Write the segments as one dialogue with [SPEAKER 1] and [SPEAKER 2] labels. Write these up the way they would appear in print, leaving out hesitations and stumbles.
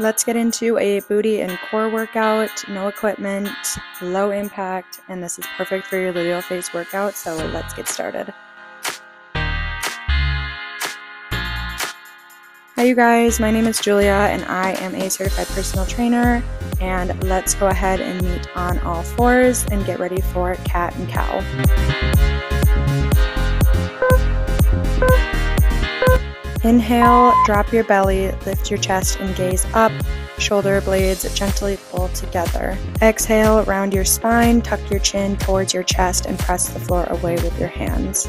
[SPEAKER 1] Let's get into a booty and core workout, no equipment, low impact, and this is perfect for your luteal phase workout, so let's get started. Hi you guys, my name is Julia and I am a certified personal trainer, and let's go ahead and meet on all fours and get ready for cat and cow. Inhale, drop your belly, lift your chest and gaze up, shoulder blades gently pull together. Exhale, round your spine, tuck your chin towards your chest and press the floor away with your hands.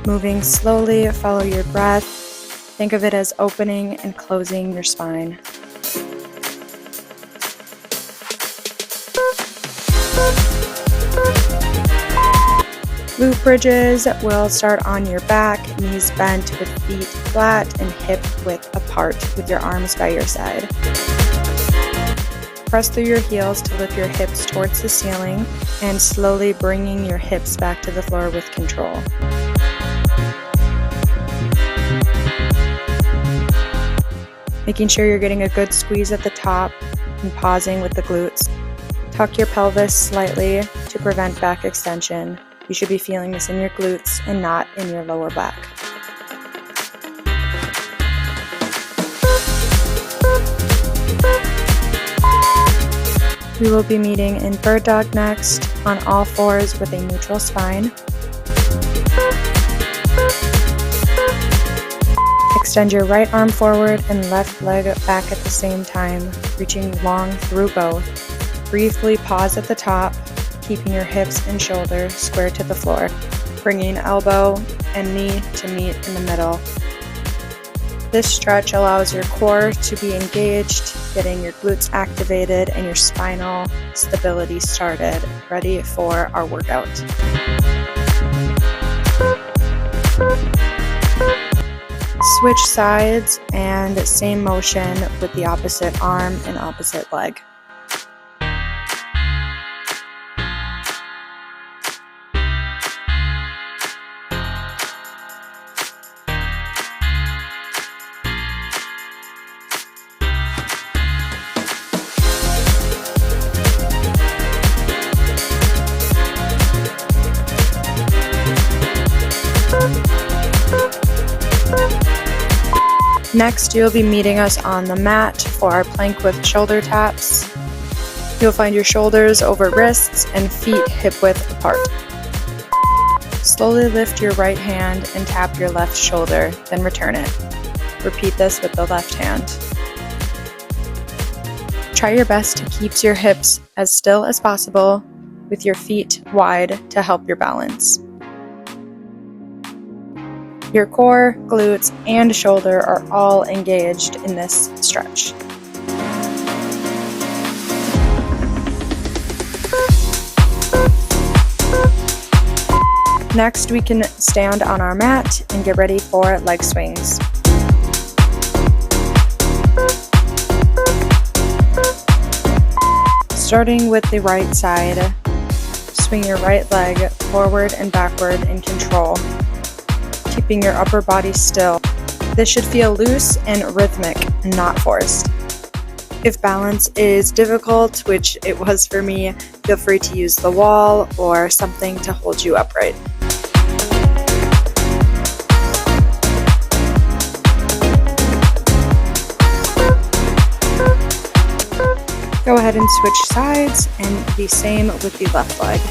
[SPEAKER 1] Moving slowly, follow your breath. Think of it as opening and closing your spine. Glute bridges will start on your back, knees bent with feet flat and hip width apart with your arms by your side. Press through your heels to lift your hips towards the ceiling and slowly bringing your hips back to the floor with control. Making sure you're getting a good squeeze at the top and pausing with the glutes. Tuck your pelvis slightly to prevent back extension. You should be feeling this in your glutes and not in your lower back. We will be meeting in bird dog next, on all fours with a neutral spine. Extend your right arm forward and left leg back at the same time, reaching long through both. Briefly pause at the top, keeping your hips and shoulders square to the floor, bringing elbow and knee to meet in the middle. This stretch allows your core to be engaged, getting your glutes activated and your spinal stability started, ready for our workout. Switch sides and same motion with the opposite arm and opposite leg. Next, you'll be meeting us on the mat for our plank with shoulder taps. You'll find your shoulders over wrists and feet hip width apart. Slowly lift your right hand and tap your left shoulder, then return it. Repeat this with the left hand. Try your best to keep your hips as still as possible with your feet wide to help your balance. Your core, glutes, and shoulder are all engaged in this stretch. Next, we can stand on our mat and get ready for leg swings. Starting with the right side, swing your right leg forward and backward in control, keeping your upper body still. This should feel loose and rhythmic, not forced. If balance is difficult, which it was for me, feel free to use the wall or something to hold you upright. Go ahead and switch sides and the same with the left leg.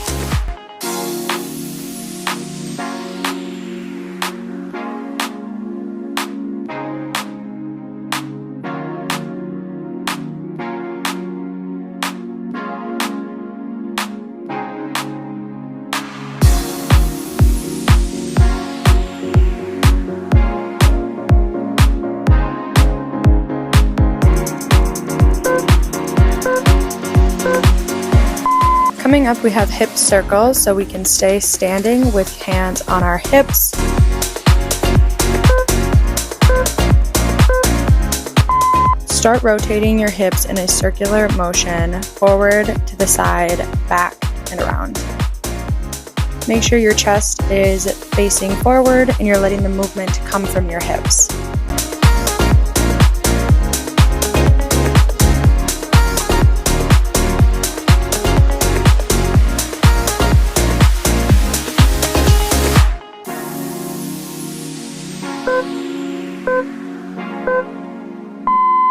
[SPEAKER 1] Coming up, we have hip circles, so we can stay standing with hands on our hips. Start rotating your hips in a circular motion, forward, to the side, back, and around. Make sure your chest is facing forward and you're letting the movement come from your hips.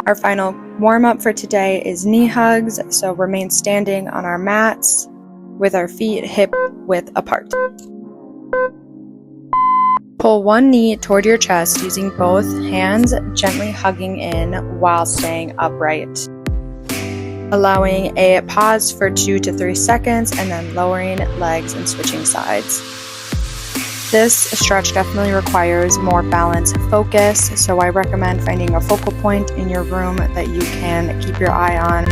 [SPEAKER 1] Our final warm-up for today is knee hugs, so remain standing on our mats with our feet hip-width apart. Pull one knee toward your chest using both hands gently hugging in while staying upright. Allowing a pause for 2 to 3 seconds and then lowering legs and switching sides. This stretch definitely requires more balance focus, so I recommend finding a focal point in your room that you can keep your eye on.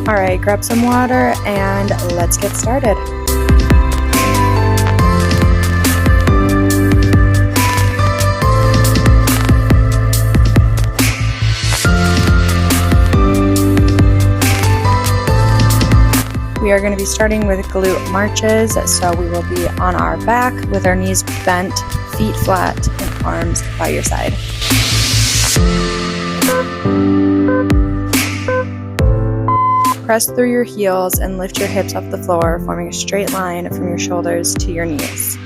[SPEAKER 1] Alright, grab some water and let's get started. We are going to be starting with glute marches, so we will be on our back with our knees bent, feet flat, and arms by your side. Press through your heels and lift your hips off the floor, forming a straight line from your shoulders to your knees.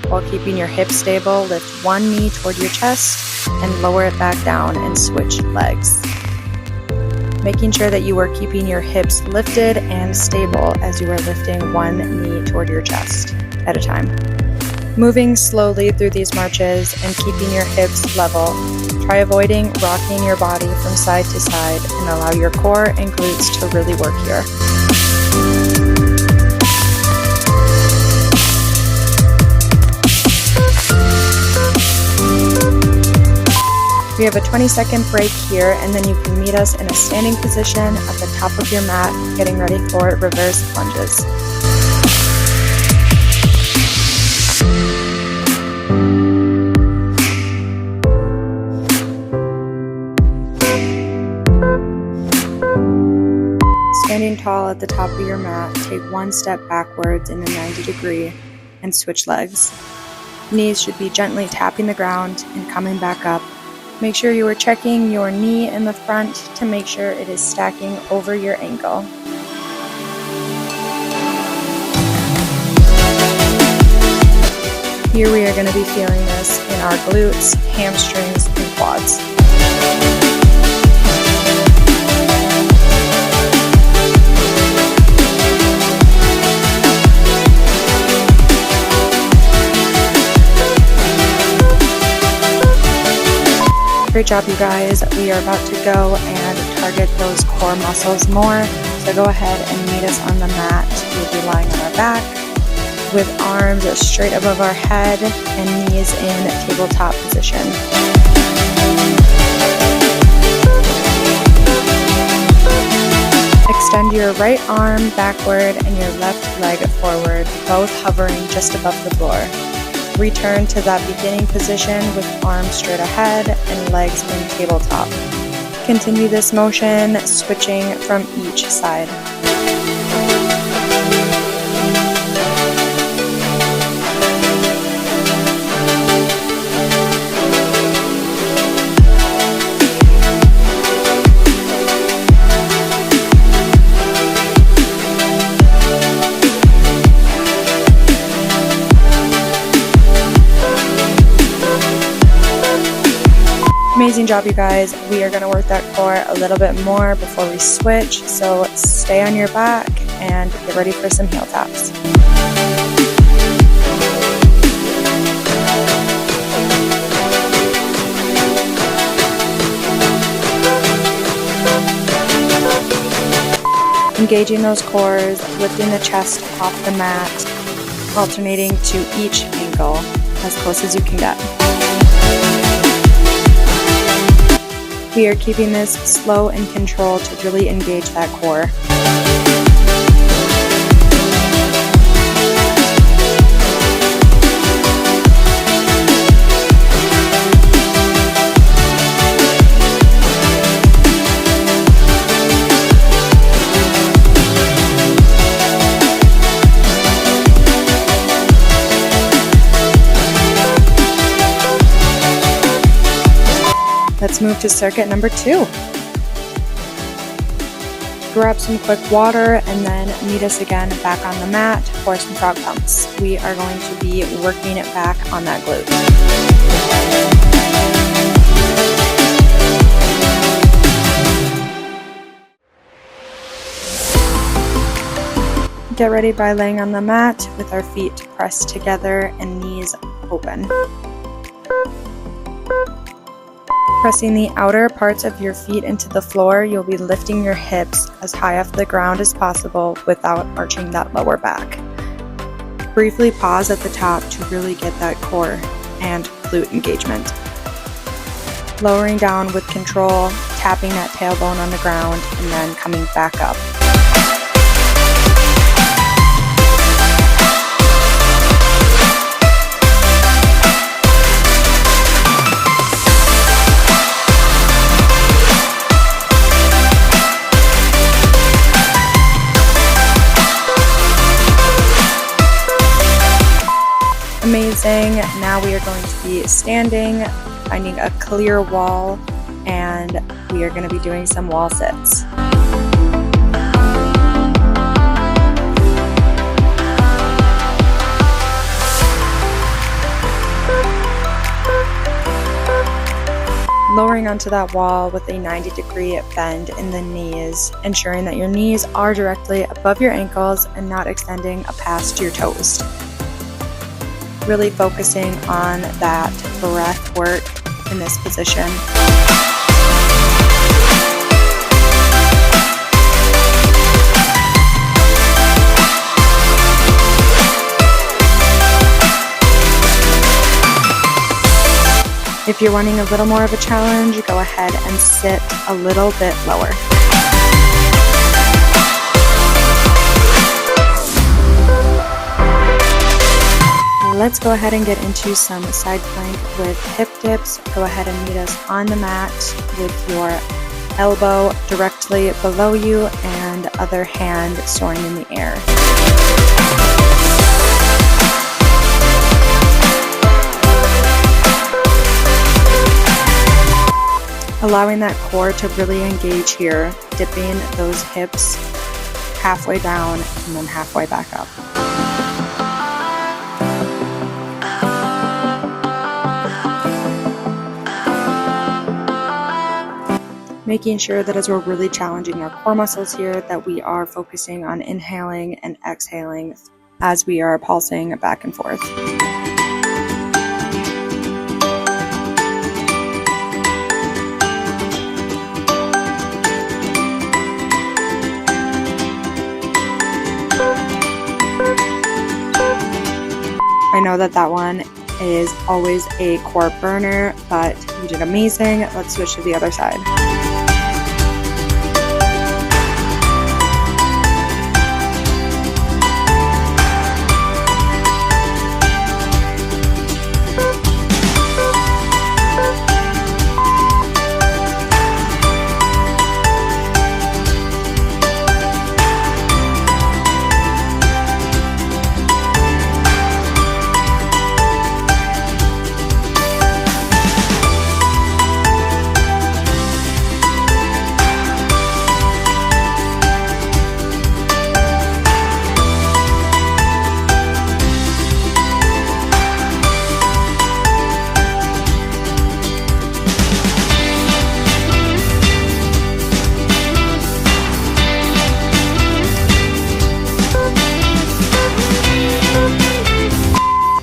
[SPEAKER 1] While keeping your hips stable, lift one knee toward your chest and lower it back down and switch legs. Making sure that you are keeping your hips lifted and stable as you are lifting one knee toward your chest at a time. Moving slowly through these marches and keeping your hips level, try avoiding rocking your body from side to side and allow your core and glutes to really work here. We have a 20-second break here, and then you can meet us in a standing position at the top of your mat, getting ready for reverse lunges. Standing tall at the top of your mat, take one step backwards in a 90-degree and switch legs. Knees should be gently tapping the ground and coming back up. Make sure you are checking your knee in the front to make sure it is stacking over your ankle. Here we are going to be feeling this in our glutes, hamstrings, and quads. Great job, you guys. We are about to go and target those core muscles more. So go ahead and meet us on the mat. We'll be lying on our back with arms straight above our head and knees in tabletop position. Extend your right arm backward and your left leg forward, both hovering just above the floor. Return to that beginning position with arms straight ahead and legs in tabletop. Continue this motion, switching from each side. Amazing job, you guys. We are going to work that core a little bit more before we switch, so stay on your back and get ready for some heel taps. Engaging those cores, lifting the chest off the mat, alternating to each ankle as close as you can get. We are keeping this slow and controlled to really engage that core. Let's move to circuit number 2. Grab some quick water and then meet us again back on the mat for some frog pumps. We are going to be working it back on that glute. Get ready by laying on the mat with our feet pressed together and knees open. Pressing the outer parts of your feet into the floor, you'll be lifting your hips as high off the ground as possible without arching that lower back. Briefly pause at the top to really get that core and glute engagement. Lowering down with control, tapping that tailbone on the ground, and then coming back up. Amazing. Now we are going to be standing, finding a clear wall, and we are going to be doing some wall sits. Lowering onto that wall with a 90-degree bend in the knees, ensuring that your knees are directly above your ankles and not extending past your toes. Really focusing on that breath work in this position. If you're wanting a little more of a challenge, go ahead and sit a little bit lower. Let's go ahead and get into some side plank with hip dips. Go ahead and meet us on the mat with your elbow directly below you and other hand soaring in the air. Allowing that core to really engage here, dipping those hips halfway down and then halfway back up. Making sure that as we're really challenging our core muscles here, that we are focusing on inhaling and exhaling as we are pulsing back and forth. I know that one is always a core burner, but you did amazing. Let's switch to the other side.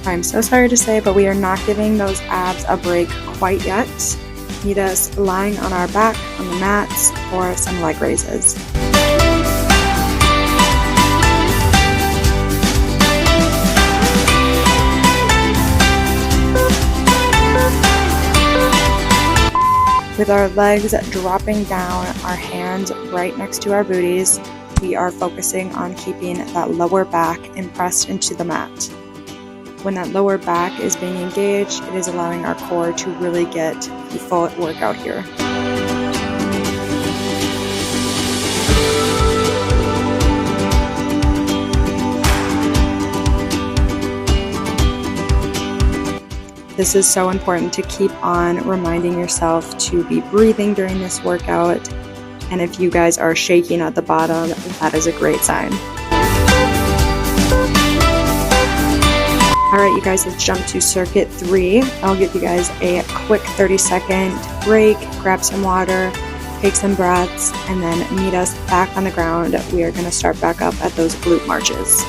[SPEAKER 1] I'm so sorry to say, but we are not giving those abs a break quite yet. Meet us lying on our back on the mats for some leg raises. With our legs dropping down, our hands right next to our booties, we are focusing on keeping that lower back impressed into the mat. When that lower back is being engaged, it is allowing our core to really get the full workout here. This is so important to keep on reminding yourself to be breathing during this workout. And if you guys are shaking at the bottom, that is a great sign. All right, you guys, let's jump to circuit 3. I'll give you guys a quick 30-second break, grab some water, take some breaths, and then meet us back on the ground. We are going to start back up at those glute marches.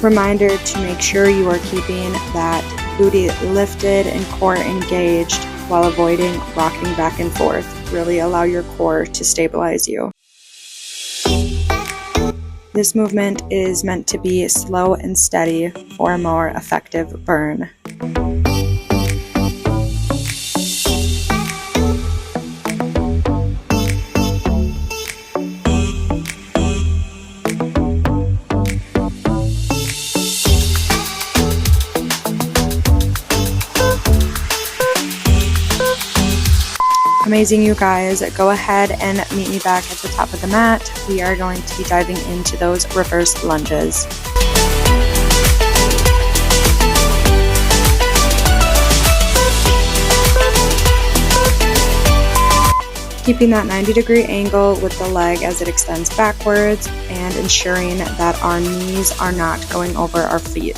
[SPEAKER 1] Reminder to make sure you are keeping that booty lifted and core engaged while avoiding rocking back and forth. Really allow your core to stabilize you. This movement is meant to be slow and steady for a more effective burn. Amazing, you guys. Go ahead and meet me back at the top of the mat. We are going to be diving into those reverse lunges. Keeping that 90-degree angle with the leg as it extends backwards and ensuring that our knees are not going over our feet.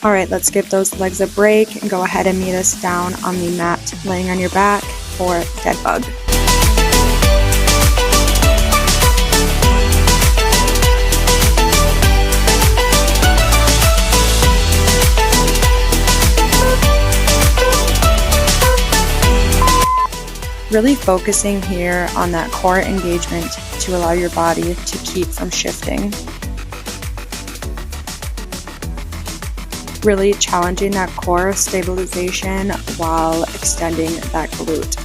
[SPEAKER 1] All right, let's give those legs a break and go ahead and meet us down on the mat, laying on your back for dead bug. Really focusing here on that core engagement to allow your body to keep from shifting. Really challenging that core stabilization while extending that glute.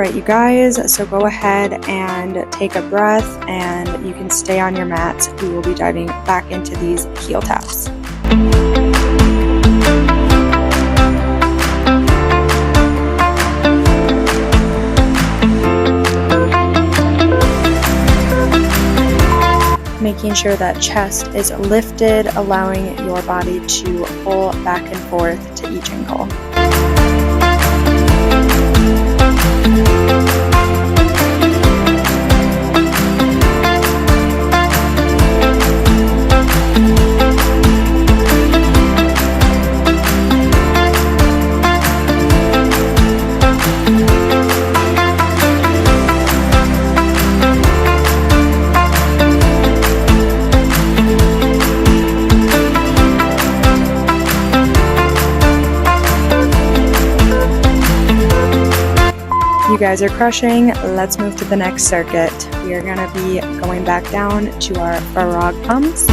[SPEAKER 1] You guys, so go ahead and take a breath and you can stay on your mat. We will be diving back into these heel taps. Making sure that chest is lifted, allowing your body to pull back and forth to each ankle. You guys are crushing. Let's move to the next circuit. We are going to be going back down to our frog pumps.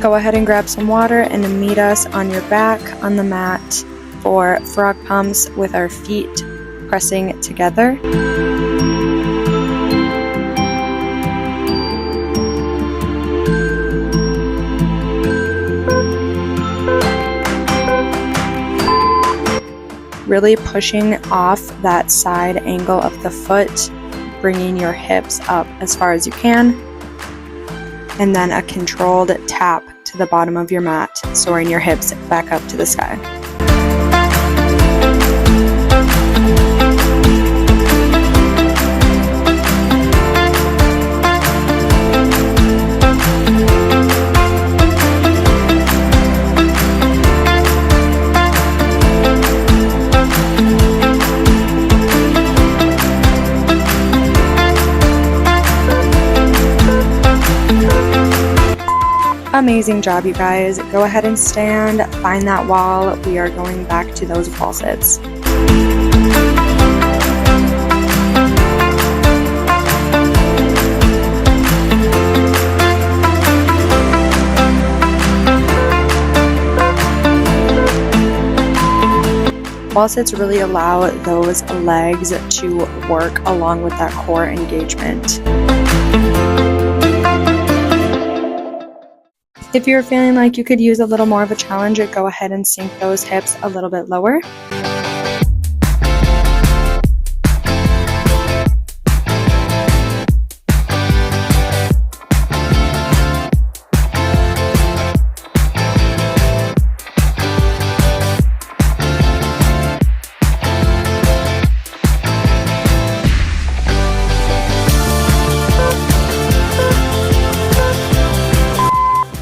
[SPEAKER 1] Go ahead and grab some water and meet us on your back on the mat for frog pumps with our feet pressing together. Really pushing off that side angle of the foot, bringing your hips up as far as you can. and then a controlled tap to the bottom of your mat, soaring your hips back up to the sky. Amazing job, you guys. Go ahead and stand, find that wall. We are going back to those wall sits. Wall sits really allow those legs to work along with that core engagement. If you're feeling like you could use a little more of a challenge, go ahead and sink those hips a little bit lower.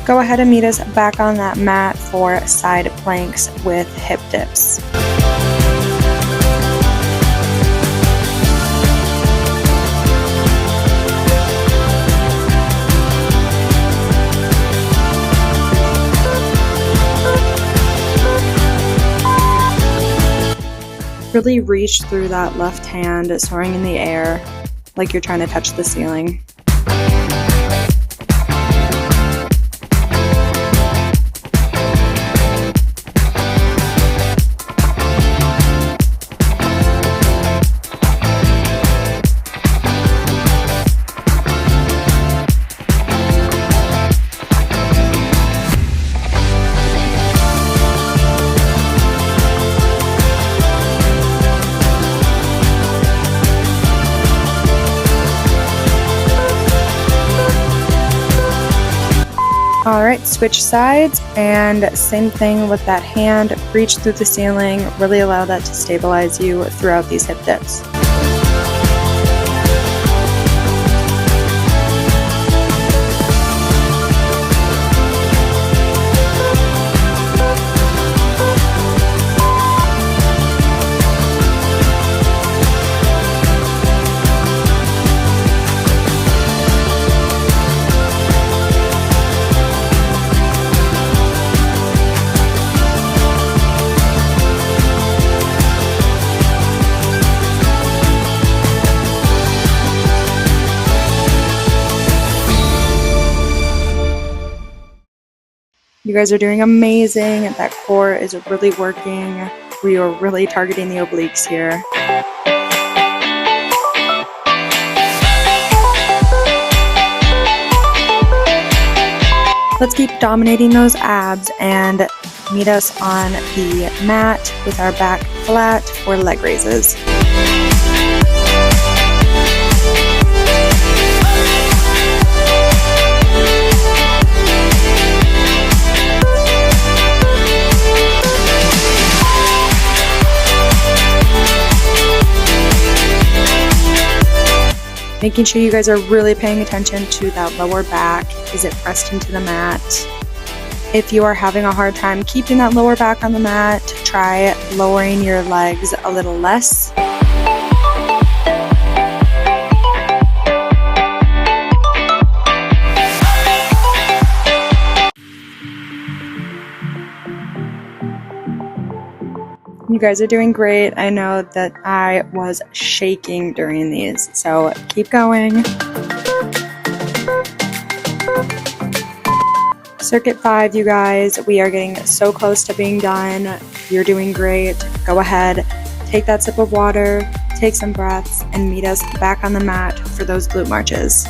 [SPEAKER 1] Go ahead and meet us back on that mat for side planks with hip dips. Really reach through that left hand, soaring in the air like you're trying to touch the ceiling. Alright, switch sides, and same thing with that hand. Reach through the ceiling, really allow that to stabilize you throughout these hip dips. You guys are doing amazing. That core is really working. We are really targeting the obliques here. Let's keep dominating those abs and meet us on the mat with our back flat for leg raises. Making sure you guys are really paying attention to that lower back. Is it pressed into the mat? If you are having a hard time keeping that lower back on the mat, try lowering your legs a little less. You guys are doing great. I know that I was shaking during these, so keep going. Circuit 5, you guys. We are getting so close to being done. You're doing great. Go ahead, take that sip of water, take some breaths, and meet us back on the mat for those glute marches.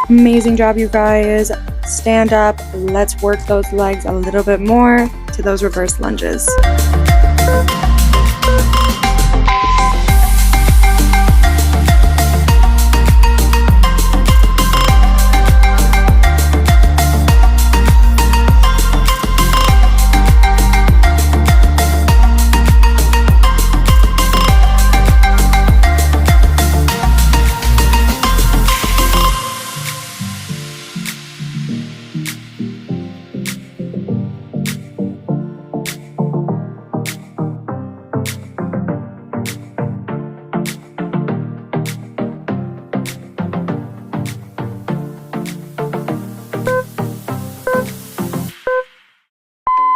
[SPEAKER 1] Amazing job, you guys. Stand up. Let's work those legs a little bit more to those reverse lunges.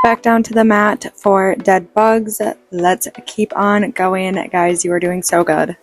[SPEAKER 1] Back down to the mat for dead bugs. Let's keep on going, guys. You are doing so good.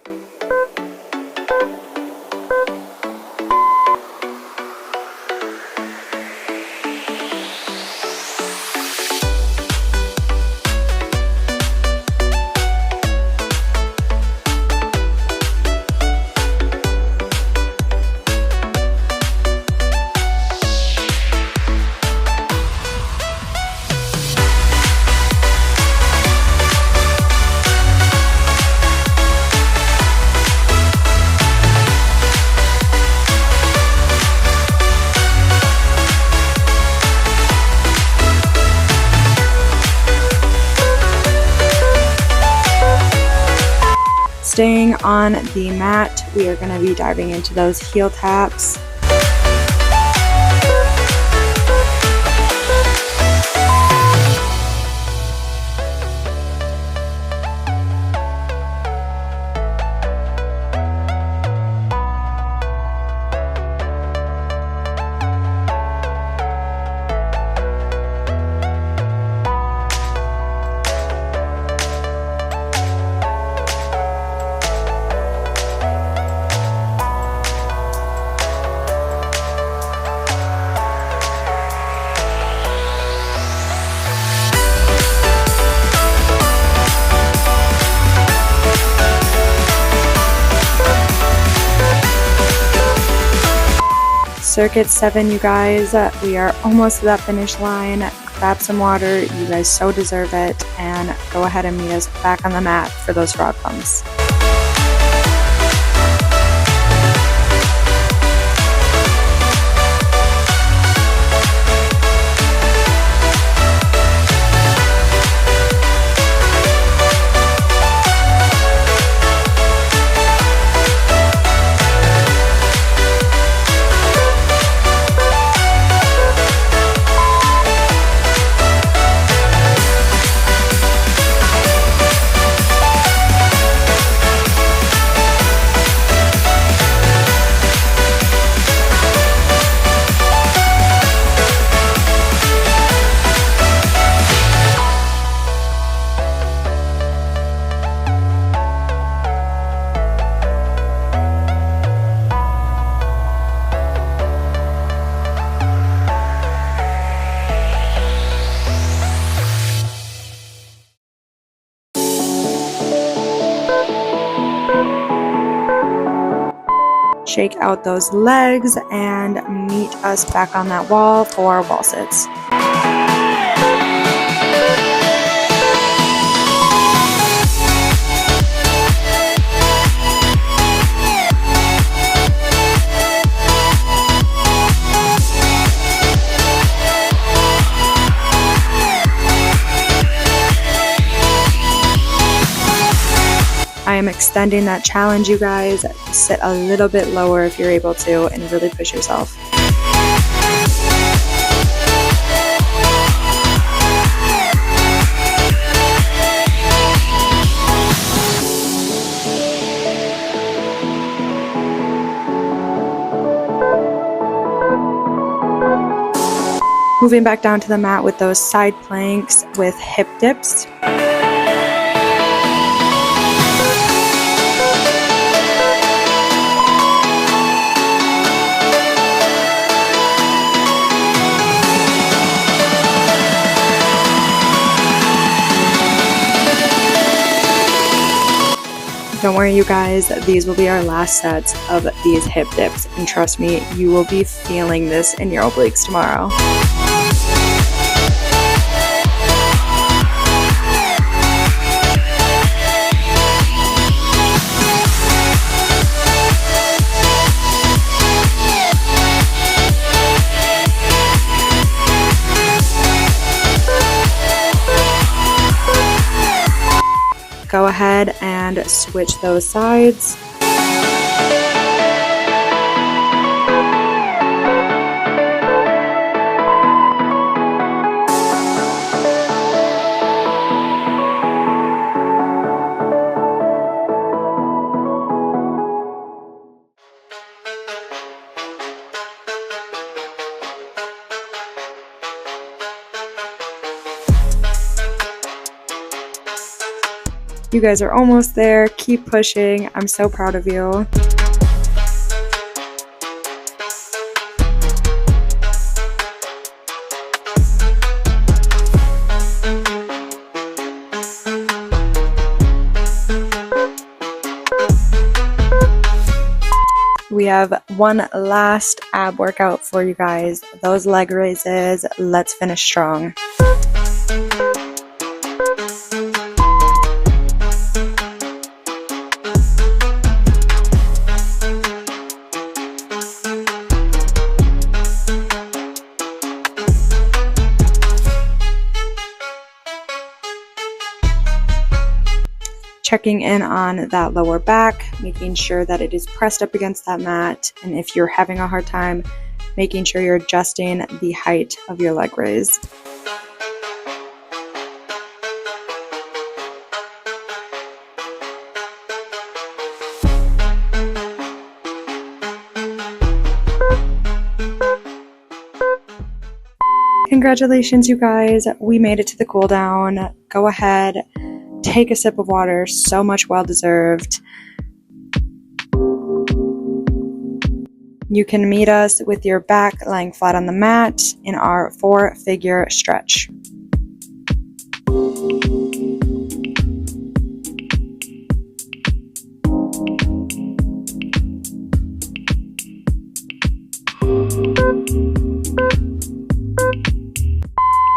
[SPEAKER 1] Staying on the mat, we are going to be diving into those heel taps. Circuit 7, you guys. We are almost to that finish line. Grab some water. You guys so deserve it. And go ahead and meet us back on the mat for those frog bumps. Shake out those legs and meet us back on that wall for wall sits. I am extending that challenge, you guys. Sit a little bit lower if you're able to and really push yourself. Moving back down to the mat with those side planks with hip dips. Don't worry, you guys, these will be our last sets of these hip dips, and trust me, you will be feeling this in your obliques tomorrow. Go ahead and switch those sides. You guys are almost there. Keep pushing. I'm so proud of you. We have one last ab workout for you guys. Those leg raises. Let's finish strong. Checking in on that lower back, making sure that it is pressed up against that mat, and if you're having a hard time, making sure you're adjusting the height of your leg raise. Congratulations, you guys. We made it to the cool down. Go ahead, take a sip of water, so much well deserved. You can meet us with your back lying flat on the mat in our 4-figure stretch.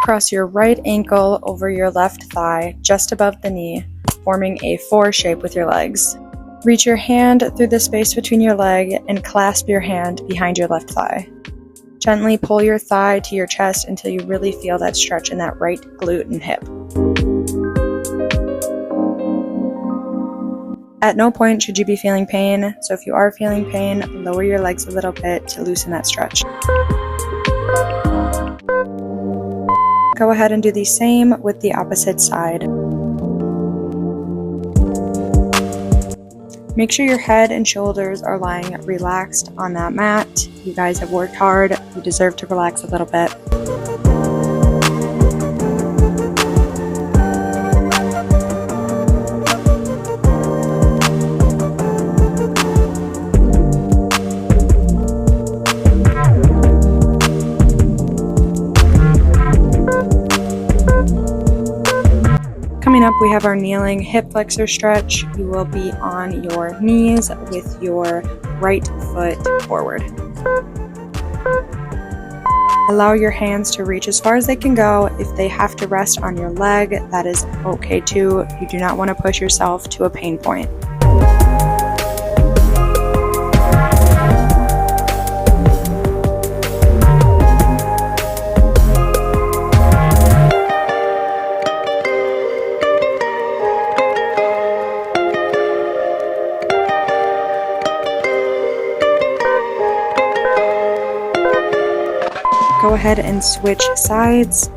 [SPEAKER 1] Cross your right ankle over your left thigh, just above the knee, forming a 4 shape with your legs. Reach your hand through the space between your leg and clasp your hand behind your left thigh. Gently pull your thigh to your chest until you really feel that stretch in that right glute and hip. At no point should you be feeling pain, so if you are feeling pain, lower your legs a little bit to loosen that stretch. Go ahead and do the same with the opposite side. Make sure your head and shoulders are lying relaxed on that mat. You guys have worked hard. You deserve to relax a little bit. Coming up, we have our kneeling hip flexor stretch. You will be on your knees with your right foot forward. Allow your hands to reach as far as they can go. If they have to rest on your leg, that is okay too. You do not want to push yourself to a pain point. Go ahead and switch sides.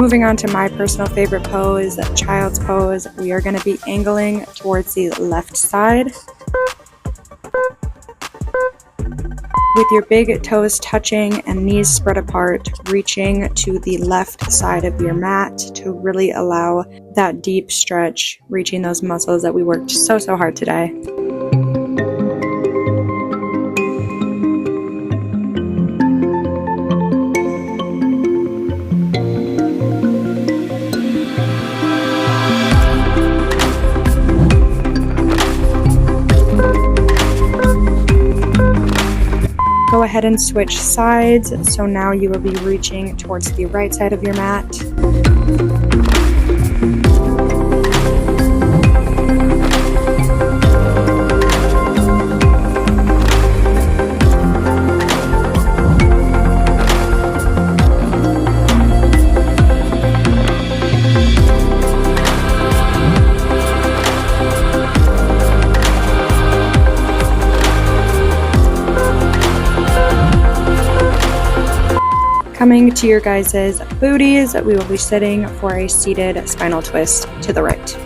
[SPEAKER 1] Moving on to my personal favorite pose, child's pose, we are going to be angling towards the left side. With your big toes touching and knees spread apart, reaching to the left side of your mat to really allow that deep stretch, reaching those muscles that we worked so hard today. Go ahead and switch sides, so now you will be reaching towards the right side of your mat. Coming to your guys' booties, we will be sitting for a seated spinal twist to the right.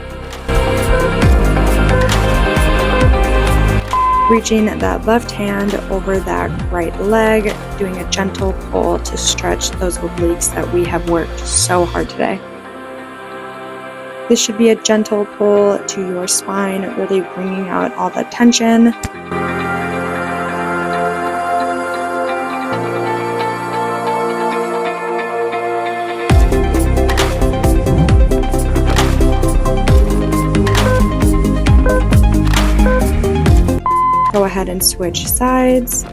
[SPEAKER 1] Reaching that left hand over that right leg, doing a gentle pull to stretch those obliques that we have worked so hard today. This should be a gentle pull to your spine, really bringing out all the tension. Go ahead and switch sides.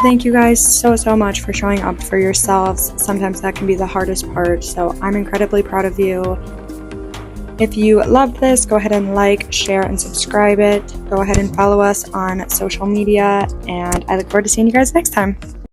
[SPEAKER 1] Thank you guys so much for showing up for yourselves. Sometimes that can be the hardest part, so I'm incredibly proud of you. If you loved this, go ahead and like, share, and subscribe it. Go ahead and follow us on social media, and I look forward to seeing you guys next time.